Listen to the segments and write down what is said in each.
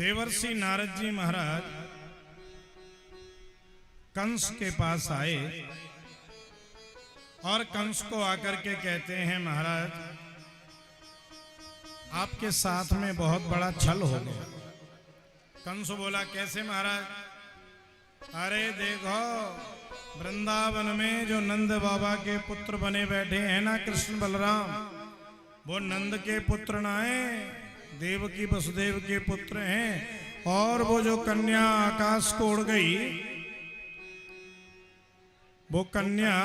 देवर्षि नारद जी महाराज कंस के पास आए और कंस को आकर के कहते हैं, महाराज आपके साथ में बहुत बड़ा छल हो गया। कंस बोला, कैसे महाराज? अरे देखो, वृंदावन में जो नंद बाबा के पुत्र बने बैठे हैं ना, कृष्ण बलराम, वो नंद के पुत्र ना है, देवकी वसुदेव के पुत्र हैं। और वो जो कन्या आकाश को उड़ गई, वो कन्या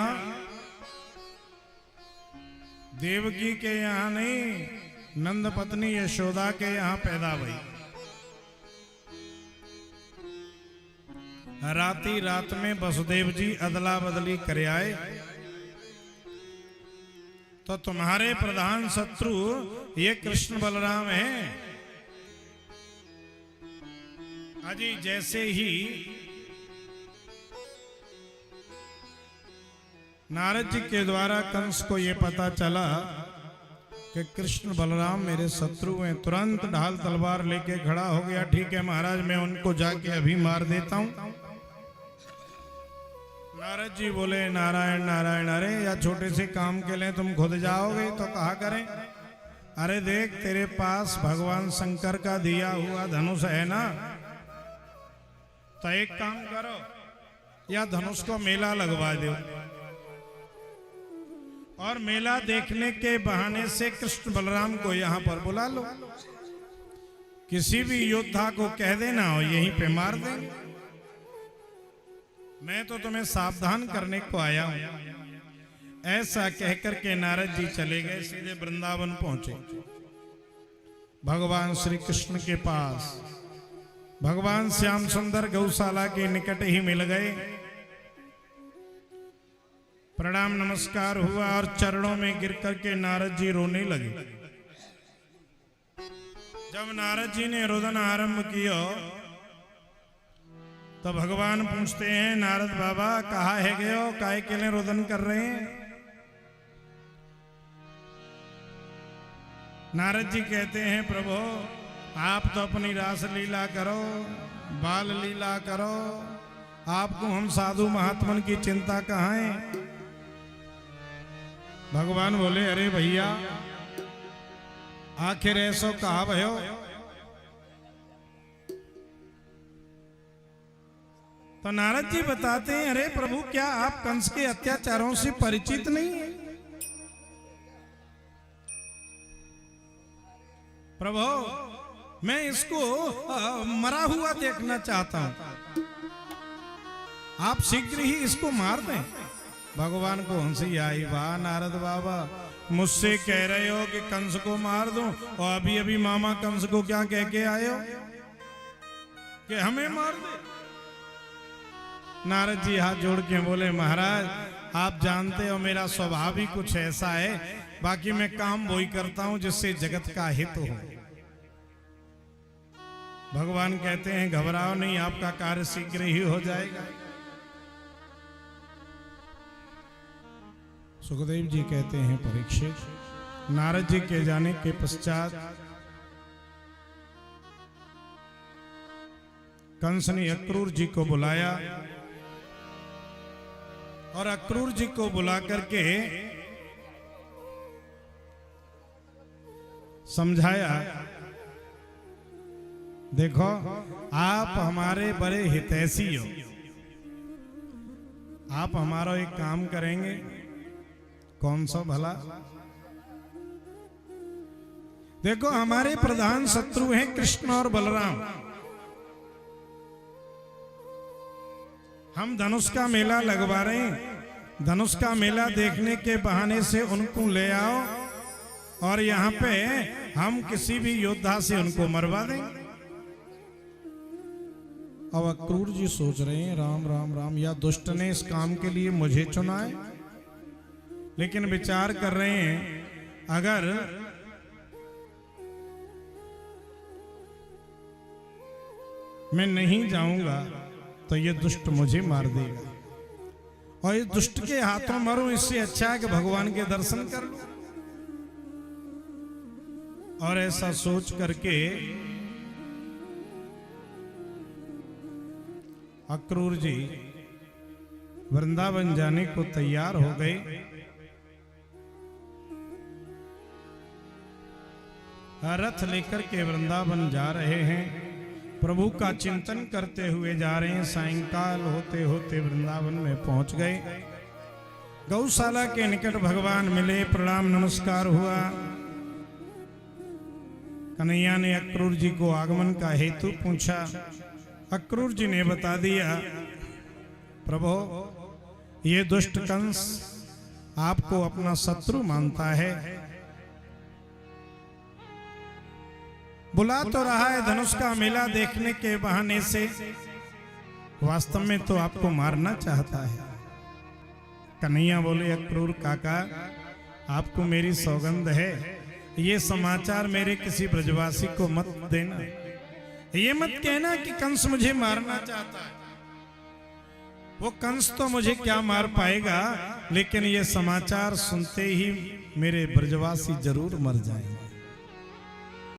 देवकी के यहाँ नहीं, नंद पत्नी यशोदा के यहाँ पैदा हुई। राती रात में वसुदेव जी अदला बदली कर आए, तो तुम्हारे प्रधान शत्रु ये कृष्ण बलराम हैं। अजी जैसे ही नारद जी के द्वारा कंस को ये पता चला कि कृष्ण बलराम मेरे शत्रु हैं, तुरंत ढाल तलवार लेके खड़ा हो गया। ठीक है महाराज, मैं उनको जाके अभी मार देता हूं। नारद जी बोले, नारायण नारायण, अरे या छोटे से काम के लिए तुम खुद जाओगे तो कहा करें? अरे देख, तेरे पास भगवान शंकर का दिया हुआ धनुष है ना, तो एक काम करो, या धनुष को मेला लगवा दो और मेला देखने के बहाने से कृष्ण बलराम को यहां पर बुला लो। किसी भी योद्धा को कह देना और यहीं पे मार देंगे। मैं तो तुम्हें सावधान करने को आया हूं। ऐसा कहकर के नारद जी चले गए, सीधे वृंदावन पहुंचे। भगवान श्री कृष्ण के पास भगवान श्याम सुंदर गौशाला के निकट ही मिल गए। प्रणाम नमस्कार हुआ और चरणों में गिर करके नारद जी रोने लगे। जब नारद जी ने रोदन आरंभ किया तो भगवान पूछते हैं, नारद बाबा कहाँ है गए हो, काहे के लिए रोदन कर रहे हैं? नारद जी कहते हैं, प्रभु आप तो अपनी रास लीला करो, बाल लीला करो, आपको हम साधु महात्मन की चिंता कहाँ है? भगवान बोले, अरे भैया आखिर ऐसो कहा भयो? तो नारद जी बताते हैं, अरे प्रभु क्या आप कंस के अत्याचारों से परिचित नहीं है? प्रभु मैं इसको मरा हुआ देखना चाहता हूं, आप शीघ्र ही इसको मार दें। भगवान को हंसी आई, वाह नारद बाबा, मुझसे कह रहे हो कि कंस को मार दूं, और अभी अभी मामा कंस को क्या कह के आए हो कि हमें मार दे? नारद जी हाथ जोड़ के बोले, महाराज आप जानते हो मेरा स्वभाव ही कुछ ऐसा है, बाकी मैं काम वही करता हूं जिससे जगत का हित हो। भगवान कहते हैं, घबराओ नहीं, आपका कार्य शीघ्र ही हो जाएगा। सुखदेव जी कहते हैं, परीक्षित नारद जी के जाने के पश्चात कंस ने अक्रूर जी को बुलाया और अक्रूर जी को बुला करके समझाया, देखो आप हमारे बड़े हितैषी हो, आप हमारा एक काम करेंगे। कौन सा भला? देखो हमारे प्रधान शत्रु हैं कृष्ण और बलराम। हम धनुष का मेला लगवा रहे हैं, धनुष का मेला देखने के बहाने से उनको ले आओ और यहाँ पे हम किसी भी योद्धा से उनको मरवा देंगे। अब अक्रूर जी सोच रहे हैं, राम राम राम, या दुष्ट ने इस काम के लिए मुझे चुना है? लेकिन विचार कर रहे हैं, अगर मैं नहीं जाऊंगा तो ये दुष्ट मुझे मार देगा, और इस दुष्ट के हाथों मरूं, इससे अच्छा है कि भगवान के दर्शन कर लूं। और ऐसा सोच करके अक्रूर जी वृंदावन जाने को तैयार हो गए। रथ लेकर के वृंदावन जा रहे हैं, प्रभु का चिंतन करते हुए जा रहे हैं। सायंकाल होते होते वृंदावन में पहुंच गए। गौशाला के निकट भगवान मिले, प्रणाम नमस्कार हुआ। कन्हैया ने अक्रूर जी को आगमन का हेतु पूछा। अक्रूर जी ने बता दिया, प्रभु ये दुष्ट कंस आपको अपना शत्रु मानता है, बुला तो रहा है धनुष का मेला देखने के बहाने से, वास्तव में तो आपको मारना चाहता है। कन्हैया बोले, अक्रूर काका आपको मेरी सौगंध है, ये समाचार मेरे किसी ब्रजवासी को मत देना। ये मत कहना कि कंस मुझे मारना चाहता है। वो कंस तो मुझे क्या मार पाएगा, लेकिन ये समाचार सुनते ही मेरे ब्रजवासी जरूर मर जाएंगे।